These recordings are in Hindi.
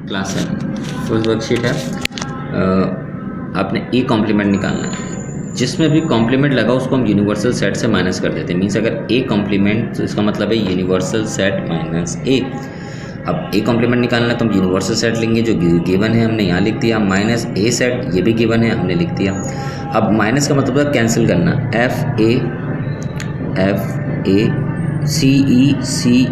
क्लास है, फुल वर्कशीट है। आपने ए कॉम्प्लीमेंट निकालना है, जिसमें भी कॉम्प्लीमेंट लगा उसको हम यूनिवर्सल सेट से माइनस कर देते हैं। मीन्स अगर ए कॉम्प्लीमेंट तो इसका मतलब है यूनिवर्सल सेट माइनस ए। अब ए कॉम्प्लीमेंट निकालना है तो हम यूनिवर्सल सेट लेंगे जो गिवन है, हमने यहाँ लिख दिया। माइनस ए सेट ये भी गिवन है, हमने लिख दिया। अब माइनस का मतलब है कैंसिल करना, F A C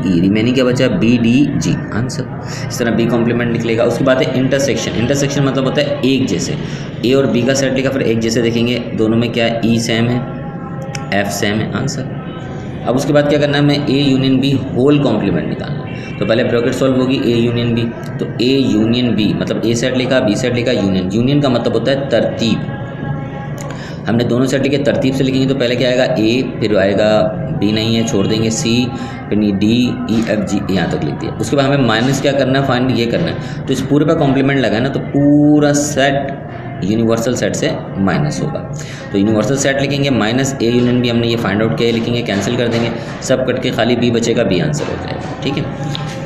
E remaining क्या बचा, बी डी जी, आंसर। इस तरह बी कॉम्प्लीमेंट निकलेगा। उसके बाद है इंटरसेक्शन। इंटरसेक्शन मतलब होता है एक जैसे। ए और बी का सेट लिखा, फिर एक जैसे देखेंगे, दोनों में क्या है, ई सेम है, एफ सेम है, आंसर। अब उसके बाद क्या करना है, हमें A union B whole complement निकालना है। तो पहले ब्रैकेट सॉल्व होगी ए यूनियन बी। तो ए यूनियन बी मतलब ए सेट लिखा, बी सेट लिखा, यूनियन। यूनियन का मतलब होता है तरतीब। हमने दोनों सेट लिखे, तरतीब से लिखेंगे तो पहले क्या आएगा, ए, फिर आएगा बी नहीं है छोड़ देंगे, सी, फिर डी ई एफ जी, यहाँ तक लिख दिया। उसके बाद हमें माइनस क्या करना है, फाइंड ये करना है। तो इस पूरे पर कॉम्प्लीमेंट लगा ना तो पूरा सेट यूनिवर्सल सेट से माइनस होगा। तो यूनिवर्सल सेट लिखेंगे, माइनस ए यूनियन बी, हमने ये फाइंड आउट किया, लिखेंगे, कैंसिल कर देंगे, सब कट के खाली बी बचेगा, बी आंसर हो जाएगा। ठीक है,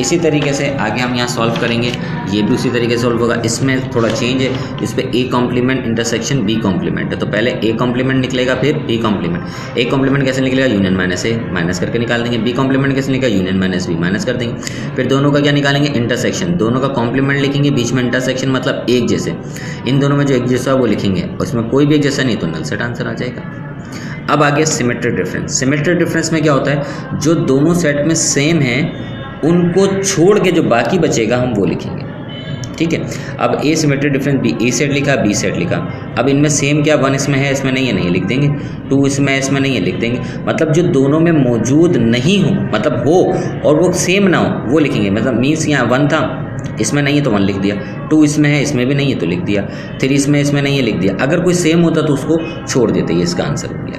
इसी तरीके से आगे हम यहाँ सॉल्व करेंगे, ये भी उसी तरीके से सॉल्व होगा। इसमें थोड़ा चेंज है, इस पर A complement intersection B complement है। तो पहले ए कॉम्प्लीमेंट निकलेगा, फिर बी कॉम्प्लीमेंट। ए कॉम्प्लीमेंट कैसे निकलेगा, यूनियन माइनस ए, माइनस करके निकाल देंगे। बी कॉम्प्लीमेंट कैसे निकलेगा, यूनियन माइनस बी, माइनस कर देंगे। फिर दोनों का क्या निकालेंगे, इंटरसेक्शन। दोनों का कॉम्प्लीमेंट लिखेंगे, बीच में इंटरसेक्शन मतलब एक जैसे। इन दोनों में जो एक जैसा वो लिखेंगे, उसमें कोई भी एक जैसा नहीं तो नल सेट आंसर आ जाएगा। अब आगे सिमेट्रिक डिफरेंस। सिमेट्रिक डिफरेंस में क्या होता है, जो दोनों सेट में सेम है उनको छोड़ के जो बाकी बचेगा हम वो लिखेंगे। ठीक है, अब ए symmetric difference B, A set लिखा, बी सेट लिखा। अब इनमें सेम क्या, 1 इसमें है, इसमें नहीं है, नहीं लिख देंगे। 2 इसमें है, इसमें नहीं है, लिख देंगे। मतलब जो दोनों में मौजूद नहीं हो, मतलब हो और वो सेम ना हो, वो लिखेंगे। मतलब मीन्स यहाँ 1 था, इसमें नहीं है तो 1 लिख दिया। 2 इसमें है, इसमें भी नहीं है तो लिख दिया। 3 इसमें नहीं है, लिख दिया। अगर कोई सेम होता तो उसको छोड़ देते, ये इसका आंसर हो गया।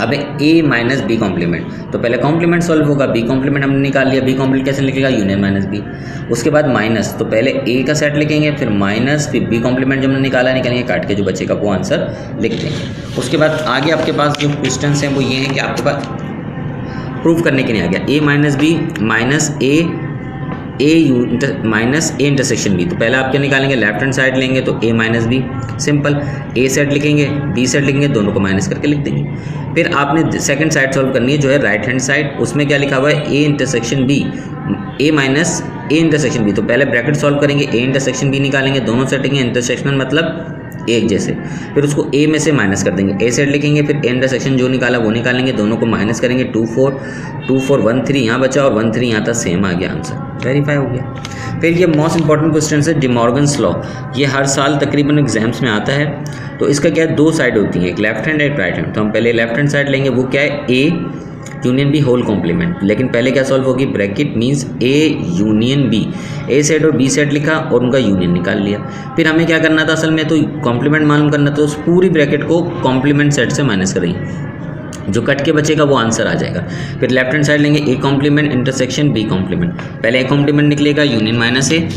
अब ए माइनस बी कॉम्प्लीमेंट, तो पहले कॉम्प्लीमेंट सॉल्व होगा, बी कॉम्प्लीमेंट हमने निकाल लिया। बी कॉम्प्लीमेंट कैसे निकलेगा, यूनियन माइनस बी। उसके बाद माइनस, तो पहले ए का सेट लिखेंगे, फिर माइनस, फिर बी कॉम्प्लीमेंट जो हमने निकालेंगे, काट के जो बचेगा वो आंसर लिख देंगे। उसके बाद आगे आपके पास जो क्वेश्चन हैं वो ये हैं कि आपके पास प्रूव करने के लिए आ गया A minus B minus minus A intersection B. तो पहले आप क्या निकालेंगे, लेफ्ट हैंड साइड लेंगे तो ए माइनस बी, सिंपल। ए सेट लिखेंगे, बी सेट लिखेंगे, दोनों को माइनस करके लिख देंगे। फिर आपने सेकंड साइड सॉल्व करनी है जो है राइट हैंड साइड, उसमें क्या लिखा हुआ है, A intersection B, A minus A intersection B. तो पहले ब्रैकेट सॉल्व करेंगे, ए इंटरसेक्शन बी निकालेंगे, दोनों सेट लिखेंगे, इंटरसेक्शन मतलब एक जैसे। फिर उसको ए में से माइनस कर देंगे, ए सेट लिखेंगे, फिर ए इंटरसेक्शन जो निकाला वो निकालेंगे, दोनों को माइनस करेंगे। 2 4 1 3 यहाँ बचा और 1 3 यहाँ था, सेम आ गया, आंसर वेरीफाई हो गया। फिर ये मोस्ट इंपॉर्टेंट क्वेश्चन है डे मॉर्गन्स लॉ। ये हर साल तकरीबन एग्जाम्स में आता है। तो इसका क्या है, 2 साइड होती हैं, एक लेफ्ट हैंड एक राइट हैंड। तो हम पहले लेफ्ट हैंड साइड लेंगे, वो क्या है, A union B whole complement. लेकिन पहले क्या सॉल्व होगी, bracket means A union B, A set और बी सेट लिखा और उनका यूनियन निकाल लिया। फिर हमें क्या करना था, असल में तो कॉम्प्लीमेंट मालूम करना, तो उस पूरी ब्रैकेट को कॉम्प्लीमेंट सेट से माइनस करेंगे, जो कट के बचेगा वो आंसर आ जाएगा। फिर लेफ्ट हैंड साइड लेंगे, A complement intersection B complement. पहले ए कॉम्प्लीमेंट निकलेगा, यूनियन माइनस ए,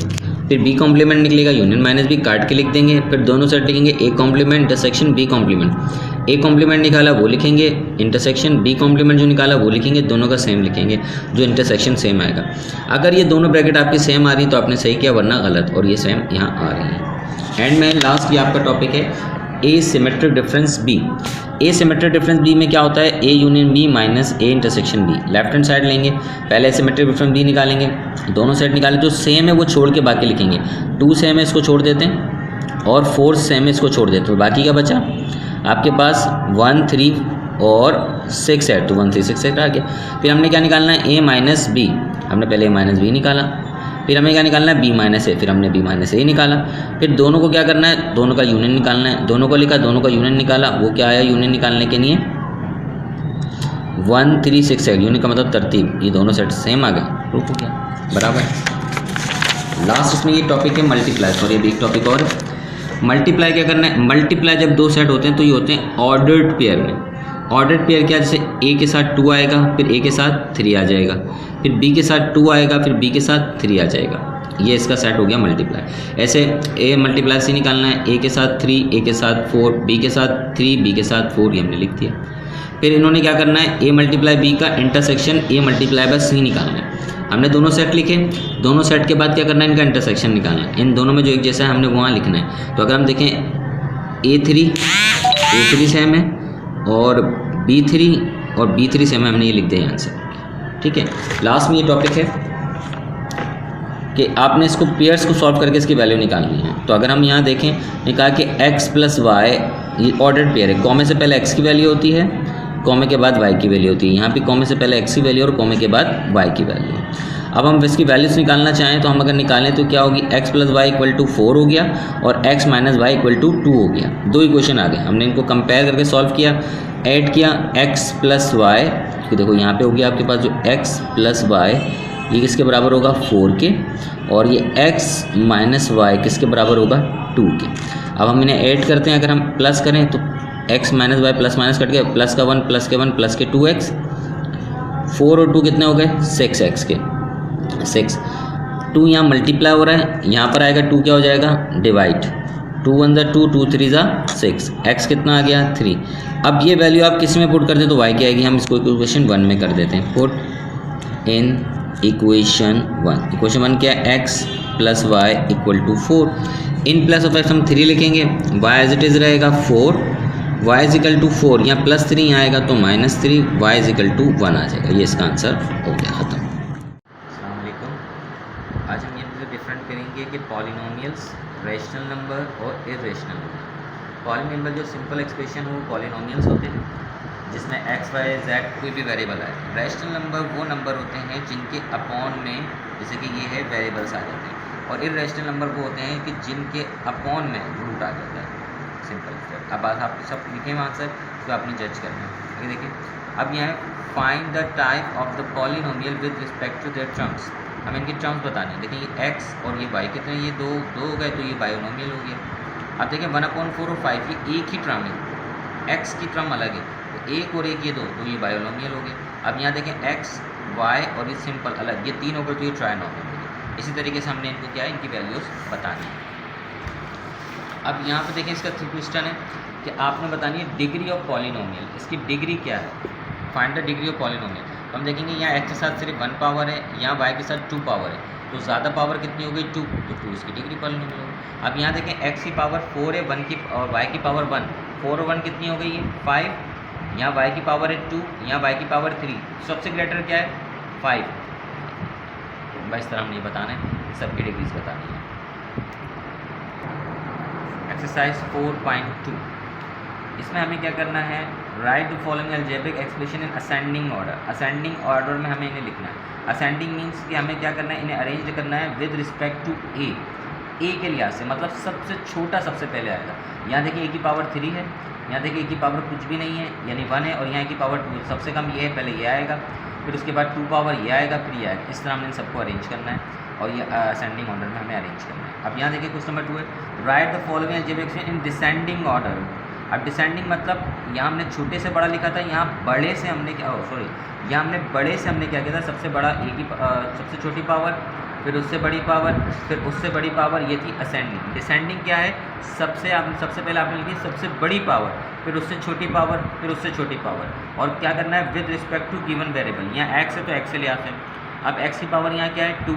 फिर बी कॉम्प्लीमेंट निकलेगा, यूनियन माइनस बी, काट के लिख देंगे। फिर दोनों सेट लिखेंगे, A complement intersection B complement. A complement निकाला वो लिखेंगे, इंटरसेक्शन बी कॉम्प्लीमेंट जो निकाला वो लिखेंगे, दोनों का सेम लिखेंगे, जो इंटरसेक्शन सेम आएगा। अगर ये दोनों ब्रैकेट आपकी सेम आ रही तो आपने सही किया, वरना गलत, और ये सेम यहाँ आ रही है। एंड में लास्ट ये आपका टॉपिक है A symmetric difference B. A symmetric difference B में क्या होता है, A union B minus A intersection B. Left hand side लेंगे, पहले सिमेट्रिक डिफरेंस बी निकालेंगे, दोनों सेट निकाले, जो सेम है वो छोड़ के बाकी लिखेंगे। 2 सेम है, इसको छोड़ देते हैं, और 4 सेम है, इसको छोड़ देते हैं। तो बाकी क्या बचा आपके पास, 1 3 और 6 है, तो 1 3 6 आ गया। फिर हमने क्या निकालना है, ए माइनस बी। हमने पहले ए माइनस बी निकाला, फिर हमें क्या निकालना है, बी माइनस ए, फिर हमने बी माइनस ए निकाला। फिर दोनों को क्या करना है, दोनों का यूनियन निकालना है। दोनों को लिखा, दोनों का यूनियन निकाला, वो क्या आया यूनियन निकालने के लिए, 1 3 6 है, यूनियन का मतलब तरतीब। ये दोनों सेट सेम आ गए, प्रूफ हो गया, बराबर। लास्ट इसमें ये टॉपिक है मल्टीप्लाई, और ये भी एक टॉपिक और मल्टीप्लाई क्या करना है। मल्टीप्लाई जब 2 सेट होते हैं तो ये होते हैं ऑर्डर्ड पेयर में। ऑर्डर्ड पेयर क्या, जैसे ए के साथ 2 आएगा, फिर ए के साथ 3 आ जाएगा, फिर बी के साथ 2 आएगा, फिर बी के साथ 3 आ जाएगा। ये इसका सेट हो गया मल्टीप्लाई। ऐसे ए मल्टीप्लाई से निकालना है, ए के साथ 3, ए के साथ 4, बी के साथ 3, बी के साथ 4, ये हमने लिख दिया। फिर इन्होंने क्या करना है, ए मल्टीप्लाई बी का इंटरसेक्शन ए मल्टीप्लाई बाय सी निकालना है। हमने दोनों सेट लिखे, दोनों सेट के बाद क्या करना है, इनका इंटरसेक्शन निकालना है। इन दोनों में जो एक जैसा है हमने वहाँ लिखना है। तो अगर हम देखें A3 सेम है और B3 और B3 सेम है, हमने ये लिख दिया आंसर। ठीक है, लास्ट में ये टॉपिक है कि आपने इसको पेयर्स को सॉल्व करके इसकी वैल्यू निकालनी है। तो अगर हम यहाँ देखें, ये कहा कि x प्लस वाई, ये ऑर्डर्ड पेयर है। कॉमे से पहले x की वैल्यू होती है, कॉमे के बाद y की वैल्यू होती है। यहाँ पे कॉमे से पहले x की वैल्यू और कॉमे के बाद y की वैल्यू है। अब हम इसकी वैल्यूज निकालना चाहें तो हम अगर निकालें तो क्या होगी, x plus y equal to 4 हो गया और x minus y equal to 2 हो गया। दो इक्वेशन आ गए, हमने इनको कंपेयर करके सॉल्व किया, ऐड किया x प्लस वाई। देखो यहाँ पे हो गया आपके पास जो x प्लस वाई, ये किसके बराबर होगा, 4 के, और ये x माइनस वाई किसके बराबर होगा, 2 के। अब हम इन्हें ऐड करते हैं, अगर हम प्लस करें तो x minus y plus minus cut गया, प्लस का 1 प्लस के 1 प्लस के 2x, 4 और 2 कितने हो गए, 6x के 6। 2 यहाँ मल्टीप्लाई हो रहा है, यहाँ पर आएगा 2 क्या हो जाएगा, डिवाइड। 2 1 ज़ा 2, 2 3 ज़ा 6, x कितना आ गया, 3। अब ये वैल्यू आप किस में पुट कर दें तो y की आएगी, हम इसको इक्वेशन 1 में कर देते हैं। Put in equation 1। इक्वेशन 1 क्या है, x plus y equal to 4। In place of x हम 3 लिखेंगे, y एज इट इज़ रहेगा 4, y इज इक्वल टू 4, यहाँ प्लस 3 यहाँ आएगा तो minus 3, y is equal to 1 आ जाएगा। ये इसका आंसर हो गया, ख़त्म। अस्सलाम वालेकुम। आज हम ये डिफरेंट करेंगे कि पॉलिनोमियल्स, रैशनल नंबर और इर्रेशनल नंबर। पॉलिनोमियल जो सिंपल एक्सप्रेशन हो वो पॉलिनोमियल्स होते हैं, जिसमें x, y, z कोई भी वेरिएबल है। रैशनल नंबर वो नंबर होते हैं जिनके अपॉन में, जैसे कि ये है, वेरिएबल्स आ जाते हैं। और इर्रेशनल नंबर वो होते हैं कि जिनके अपॉन में रूट आ जाता है। सिंपल। अब आप सब लिखें वहाँ से, तो आपने जज करना है। ये देखिए, अब यहाँ find the type of the polynomial with respect to their terms. हमें इनकी टर्म्स बतानी है। देखिए ये x और ये y कितने, ये दो हो गए तो ये बायोनोमियल हो गया। अब देखिए 1/4 और 5, ये एक ही टर्म है, x की टर्म अलग है, तो एक और एक ये दो, तो ये बायोनोमियल हो गया। अब यहाँ देखें x, y और ये सिंपल अलग, ये तीन हो गए तो ये ट्राइनोमियल हो गया। इसी तरीके से हमने इनको क्या है, इनकी वैल्यूज़ बतानी है। अब यहाँ पे देखें, इसका क्वेश्चन है कि आपने बतानी है डिग्री ऑफ पॉलिनोमियल। इसकी डिग्री क्या है, find the degree of polynomial. तो हम देखेंगे यहाँ x के साथ सिर्फ 1 पावर है, यहाँ y के साथ 2 पावर है, तो ज़्यादा पावर कितनी हो गई, 2, तो 2 इसकी डिग्री पॉलिनोमियल होगी। अब यहाँ देखें x की पावर 4 है, 1 की और y की पावर 1, 4 और 1 कितनी हो गई है, 5। यहाँ y की पावर है 2, यहाँ y की पावर 3, सबसे ग्रेटर क्या है, 5। भाई इस तरह हमने बताना है, सबकी डिग्रीज बतानी है। एक्सरसाइज 4.2, इसमें हमें क्या करना है, right the following algebraic expression in ascending order. Ascending order में हमें इन्हें लिखना है। असेंडिंग मीन्स कि हमें क्या करना है, इन्हें अरेंज करना है विद रिस्पेक्ट टू ए के लिहाज से, मतलब सबसे छोटा सबसे पहले आएगा। यहाँ देखिए a की पावर 3 है, यहाँ देखिए a की पावर कुछ भी नहीं है यानी 1 है, और यहाँ a की पावर 2 है, सबसे कम ये है, पहले ये आएगा, फिर उसके बाद 2 पावर ये आएगा, फिर ये आएगा। इस तरह हमने इन सबको अरेंज करना है और ये असेंडिंग ऑर्डर में हमें अरेंज करना है। अब यहाँ देखिए क्वेश्चन नंबर 2 है, right the following algebraic expression in descending order. अब डिसेंडिंग मतलब यहाँ हमने छोटे से बड़ा लिखा था, यहाँ बड़े से हमने क्या, यहाँ हमने बड़े से हमने क्या किया था, सबसे बड़ा a की सबसे छोटी पावर, फिर उससे बड़ी पावर, फिर उससे बड़ी पावर, ये थी असेंडिंग। डिसेंडिंग क्या है, सबसे पहले आपने लिखी सबसे बड़ी पावर, फिर उससे छोटी पावर, फिर उससे छोटी पावर, और क्या करना है with respect to given variable. यहाँ x है तो x से ले आते हैं। अब x की पावर यहाँ क्या है, 2,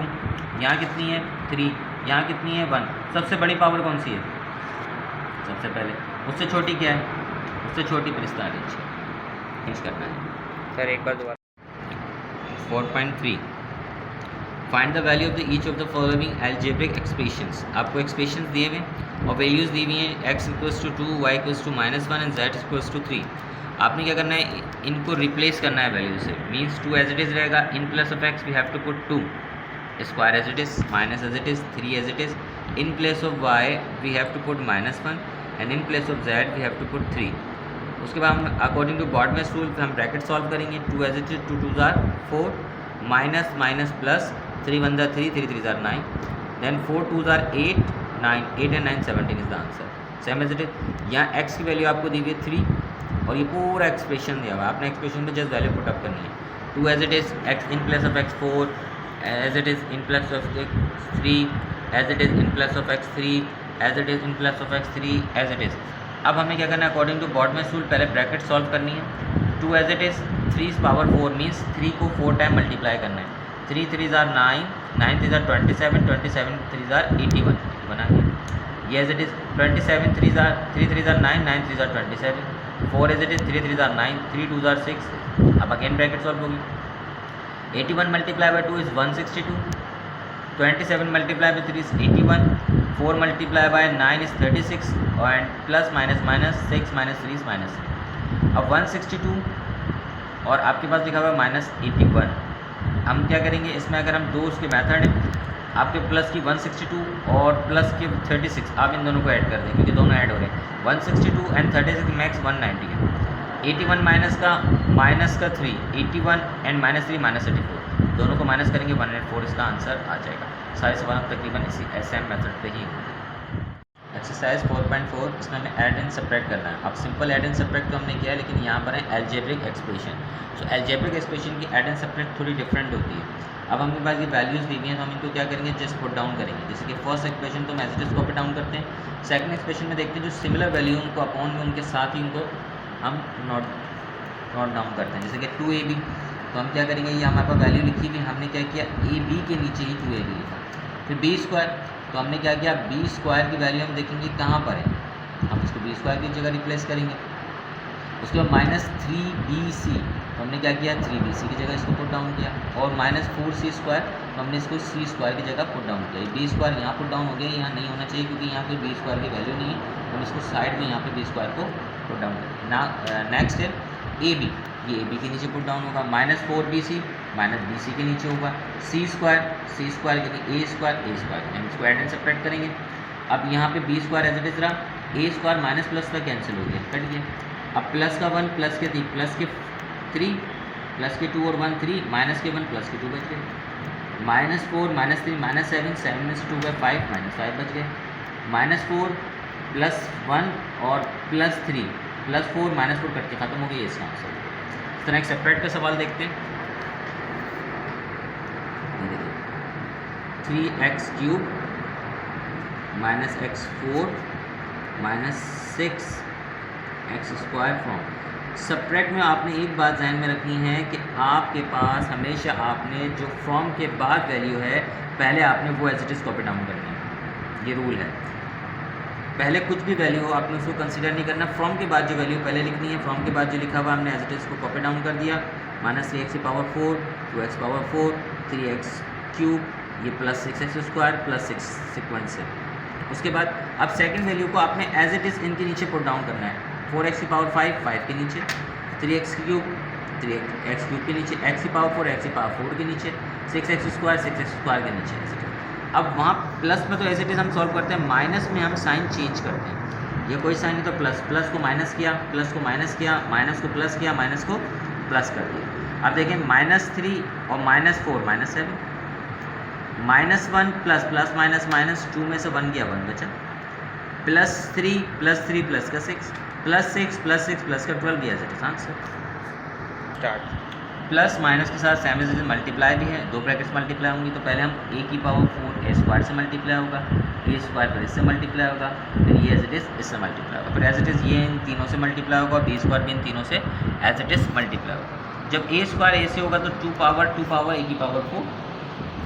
यहाँ कितनी है, 3, यहाँ कितनी है, 1। सबसे बड़ी पावर कौन सी है, सबसे पहले, उससे छोटी क्या है, उससे छोटी, फिर इसका अरेंज करना है। सर एक बार दोबारा। 4.3, find the value of the each of the following algebraic expressions. आपको एक्सप्रेशंस दिए हुए और वैल्यूज़ दी हुई हैं, x equals to 2, y equals to -1 and z equals to 3। आपने क्या करना है, इनको रिप्लेस करना है वैल्यू से। मीन्स 2 एज इट इज़ रहेगा, in place of x we have to put 2, square as it is, minus as it is, 3 as it is, in place of y we have to put -1 and in place of z we have to put 3। उसके बाद हम अकॉर्डिंग टू बॉडमेस रूल हम ब्रैकेट सॉल्व करेंगे। 2 एज इट इज, 2 2 ज़ार 4, माइनस माइनस प्लस, 3 1 ज़ार 3, 3 3 ज़ार 9, देन 4 2 ज़ार 8, 9, 8 and 9 17 is the answer. Same as it is. यहाँ x की वैल्यू आपको दी हुई है 3 और ये पूरा एक्सप्रेशन दिया हुआ है, आपने एक्सप्रेशन में जस्ट वैल्यू पुट अप करनी है। 2 as it is, x in place of x 4, as it is in place of x 3, as it is in place of x 3, as it is in place of x 3, as it is. अब हमें क्या करना है, अकॉर्डिंग टू बॉडमेस रूल पहले ब्रैकेट सॉल्व करनी है। 2 as it is, 3 power 4 means 3 को 4 टाइम मल्टीप्लाई करना है। 3 3s are 9, 9 3s are 27, 27 3s are 81 बना गया। ये as it is 27 3s are 3 3s are 9, 9 3s are 27, 4 as it is 3 3s are 9, 3 2s are 6। अब अगेन ब्रैकेट सॉल्व होगी। 81 multiply by 2 is 162, 27 multiply by 3 is 81, 4 multiply by 9 is 36 and plus minus minus 6 minus 3 is minus. अब 162 और आपके पास लिखा हुआ है -81। हम क्या करेंगे इसमें, अगर हम दो उसके मेथड आपके प्लस की 162 और प्लस की 36 आप इन दोनों को ऐड कर दें क्योंकि दोनों ऐड हो रहे हैं। 162 एंड 36 मैक्स 190 है। 81 माइनस का 3, 81 एंड -3 -34, दोनों को माइनस करेंगे 104, इसका आंसर आ जाएगा। सारे सवाल तकरीबन इसी SM मेथड पे ही होंगे। एक्सरसाइज 4.4 इसमें हमें ऐड एंड सब्ट्रैक्ट करना है। अब सिंपल ऐड एंड सब्ट्रैक्ट तो हमने किया है, लेकिन यहाँ पर है अलजेब्रिक एक्सप्रेशन। सो अलजेब्रिक एक्सप्रेशन की ऐड एंड सब्ट्रैक्ट थोड़ी डिफरेंट होती है। अब हमारे पास ये वैल्यूज़ दी हुई हैं तो हम इनको क्या करेंगे, जस्ट पुट डाउन करेंगे। जैसे कि फर्स्ट एक्सप्रेशन तो हम as it is copy down करते हैं, सेकंड एक्सप्रेशन में देखते हैं जो सिमिलर वैल्यू उनको अपॉन में उनके साथ ही उनको हम नोट डाउन करते हैं। जैसे कि 2AB, तो हम क्या करेंगे, ये हमारे पास वैल्यू लिखी हुई, हमने क्या किया AB के नीचे ही 2AB लिखा। फिर B स्क्वायर, तो हमने क्या किया, B स्क्वायर की वैल्यू हम देखेंगे कहाँ पर है, हम इसको B स्क्वायर की जगह रिप्लेस करेंगे। उसके बाद -3BC, तो हमने क्या किया, 3BC की जगह इसको पुट डाउन किया। और -4C स्क्वायर, तो हमने इसको C स्क्वायर की जगह पुट डाउन किया। B स्क्वायर यहाँ पुट डाउन हो गया, यहाँ नहीं होना चाहिए क्योंकि यहाँ पे B स्क्वायर की वैल्यू नहीं है, हम इसको साइड में यहाँ पे B स्क्वायर को पुट डाउन करेंगे ना। नेक्स्ट है AB, ये AB के नीचे पुट डाउन होगा। -4BC -BC के नीचे होगा। C स्क्वायर के लिए A स्क्वायर हम इसको ऐड एंड सब्ट्रैक्ट करेंगे। अब यहाँ पे B square as it is रहा, A स्क्वायर माइनस प्लस का कैंसिल हो गया, कट गया। अब प्लस का 1 प्लस के 3 प्लस के 3 प्लस के 2 और 1 3 माइनस के 1 प्लस के 2 बच गए। -4 -3 -7 7 में से 2 गए 5 -5 बच गए। -4 +1 और +3 +4 -4 कट के ख़त्म हो गई, इसका आंसर। इस तरह एक सेपरेट का सवाल देखते हैं। 3x³ -x4 -6x² from. Subtract में आपने एक बात ध्यान में रखनी है कि आपके पास हमेशा आपने जो फ्रॉम के बाद वैल्यू है पहले आपने वो as it is copy down करनी है, ये रूल है। पहले कुछ भी वैल्यू हो आपने उसको कंसीडर नहीं करना, फ्रॉम के बाद जो वैल्यू पहले लिखनी है, फ्रॉम के बाद जो लिखा हुआ हमने एज इट इज़ को कॉपी डाउन कर दिया। -3x⁴, 2x⁴, 3x³, ये +6x² +6 सीक्वेंस है। उसके बाद अब सेकंड वैल्यू को आपने एज इट इज़ इनके नीचे पुट डाउन करना है। 4x⁵ 5 के नीचे, 3x³ के नीचे, x⁴ x⁴ के नीचे, 6x² के नीचे। अब वहाँ प्लस में तो एज इट इज़ हम सॉल्व करते हैं, माइनस में हम साइन चेंज करते हैं। ये कोई साइन है तो प्लस को माइनस किया, प्लस को माइनस किया, माइनस को प्लस किया, माइनस को प्लस कर दिया। अब देखें -3 और -4 -7, -1 प्लस -2 में से 1 गया 1 बचा, +3 प्लस का 6 प्लस का 12 दिया जाता आंसर। स्टार्ट। प्लस माइनस के साथ सेम एज मल्टीप्लाई भी है, दो ब्रैकेट्स मल्टीप्लाई होंगी तो पहले हम A⁴ A² से मल्टीप्लाई होगा, A² फिर इससे मल्टीप्लाई होगा, फिर ये एज इट इज़ इससे मल्टीप्लाई होगा, फिर एज इट इज़ ये इन तीनों से मल्टीप्लाई होगा, B² भी इन तीनों से एज इट इज़ मल्टीप्लाई होगा। जब A² A से होगा तो 2 पावर A⁴,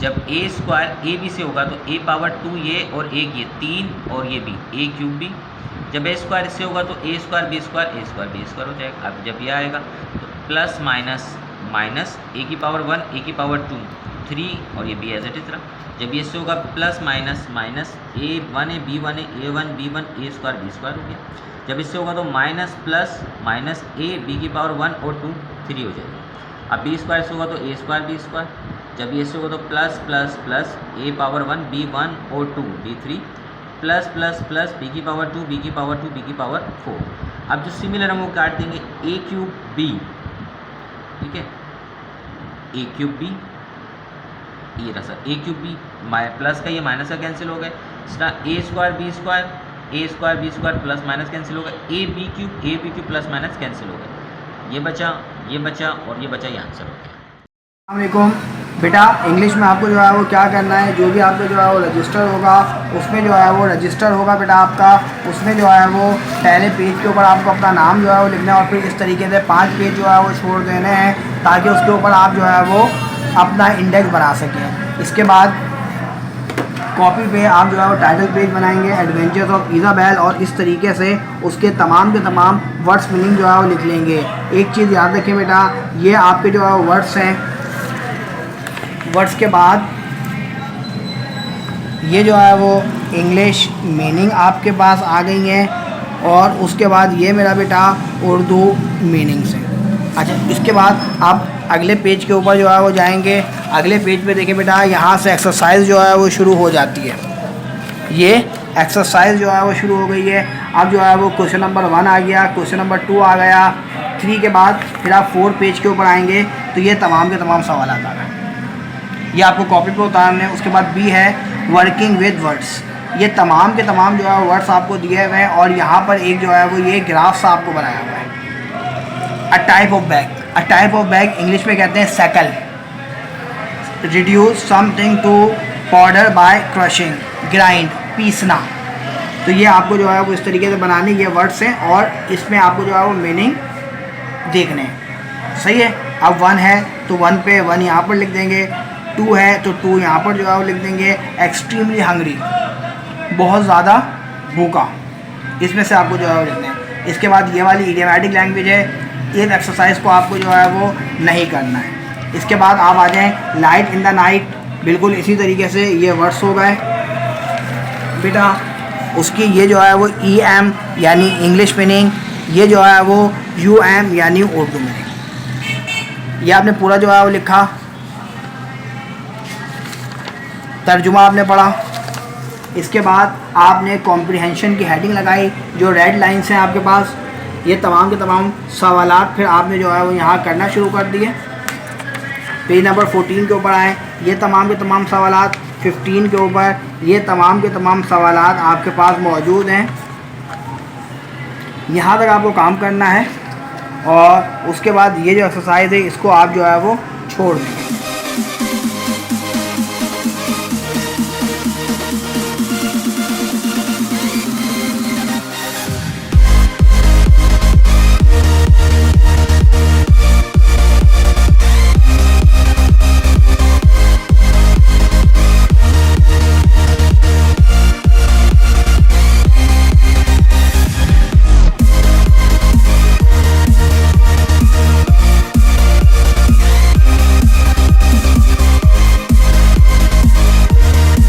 जब A² AB से होगा तो A⁴ ये और एक ये 3 और ये B A³ B। जब A² इससे होगा तो A² B² A² हो जाएगा। अब जब ये आएगा तो प्लस माइनस A⁴ 1 A⁴ 2 3 और ये B एज इट इज़ रहा। जब ये इससे होगा प्लस माइनस A1 है B1 है A1 B1 A² B² हो गया। जब इससे होगा तो माइनस प्लस A B⁴ 1 और 2 3 हो जाएगा। अब B² से होगा तो A² B², जब ये से होगा तो प्लस A⁴ 1 B1 और 2 B3 प्लस B⁴ 2 B⁴ 4। अब जो सिमिलर हम वो काट देंगे A³ B, ठीक है, A³ B ये रहा सर A³ B, प्लस का ये माइनस का कैंसिल हो गया, A² B² plus minus cancel हो गया, AB³ प्लस माइनस कैंसिल हो गया, ये बचा और ये बचा, ये आंसर हो गया। अस्सलामुअलैकुम बेटा इंग्लिश में आपको जो है वो क्या करना है, जो भी आपका जो है वो रजिस्टर होगा उसमें जो है वो रजिस्टर होगा बेटा आपका, उसमें जो है वो पहले पेज के ऊपर आपको अपना नाम जो है वो लिखना है और फिर इस तरीके से 5 पेज जो है वो छोड़ देने हैं ताकि उसके ऊपर आप जो है वो अपना इंडेक्स बना सकें। इसके बाद कॉपी पे आप जो है वो टाइटल पेज बनाएंगे एडवेंचर्स ऑफ इज़ाबेल और इस तरीके से उसके तमाम के तमाम वर्ड्स मीनिंग जो है वो लिख लेंगे। एक चीज़ याद रखें बेटा, ये आपके जो है वो वर्ड्स हैं, वर्ड्स के बाद ये जो है वो इंग्लिश मीनिंग आपके पास आ गई हैं और उसके बाद ये मेरा बेटा उर्दू मीनिंग्स हैं। अच्छा, इसके बाद आप अगले पेज के ऊपर जो है वो जाएंगे। अगले पेज पे देखें बेटा, यहाँ से एक्सरसाइज जो है वो शुरू हो जाती है। ये एक्सरसाइज जो है वो शुरू हो गई है। अब जो है वो क्वेश्चन नंबर 1 आ गया, क्वेश्चन नंबर 2 आ गया, 3 के बाद फिर आप 4 पेज के ऊपर आएंगे तो ये तमाम के तमाम सवाल आ गए, ये आपको कॉपी पे उतारने हैं। उसके बाद बी है वर्किंग विद वर्ड्स, ये तमाम के तमाम जो है वर्ड्स आपको दिए हुए हैं और यहाँ पर एक जो है वो ये ग्राफ्स आपको बनाया हुआ है। A type of bag, a type of bag English में कहते हैं satchel. Reduce something to powder by crushing, grind, पीसना। तो ये आपको जो है वो इस तरीके से बनाने ये वर्ड्स हैं और इसमें आपको जो है वो मीनिंग देखने हैं। सही है। अब 1 है तो 1 पे 1 यहाँ पर लिख देंगे, 2 है तो 2 यहाँ पर जो है वो लिख देंगे। एक्सट्रीमली हंग्री, बहुत ज़्यादा भूखा, इसमें से आपको जो है वो लिखना है। इसके बाद ये वाली इडियोमैटिक लैंग्वेज है, इस एक्सरसाइज को आपको जो है वो नहीं करना है। इसके बाद आप आ जाएं लाइट इन द नाइट, बिल्कुल इसी तरीके से ये वर्ड्स हो गए बेटा। उसकी ये जो है वो EM यानी इंग्लिश मीनिंग, ये जो है वो UM यानी उर्दू मीनिंग। ये आपने पूरा जो है वो लिखा, तर्जुमा आपने पढ़ा। इसके बाद आपने कॉम्प्रिहेंशन की हेडिंग लगाई, जो रेड लाइन्स हैं आपके पास, ये तमाम के तमाम सवालात फिर आपने जो है वो यहाँ करना शुरू कर दिए। पेज नंबर 14 के ऊपर आए, ये तमाम के तमाम सवालात, 15 के ऊपर ये तमाम के तमाम सवालात आपके पास मौजूद हैं। यहाँ तक आपको काम करना है और उसके बाद ये जो एक्सरसाइज है इसको आप जो है वो छोड़ देंगे।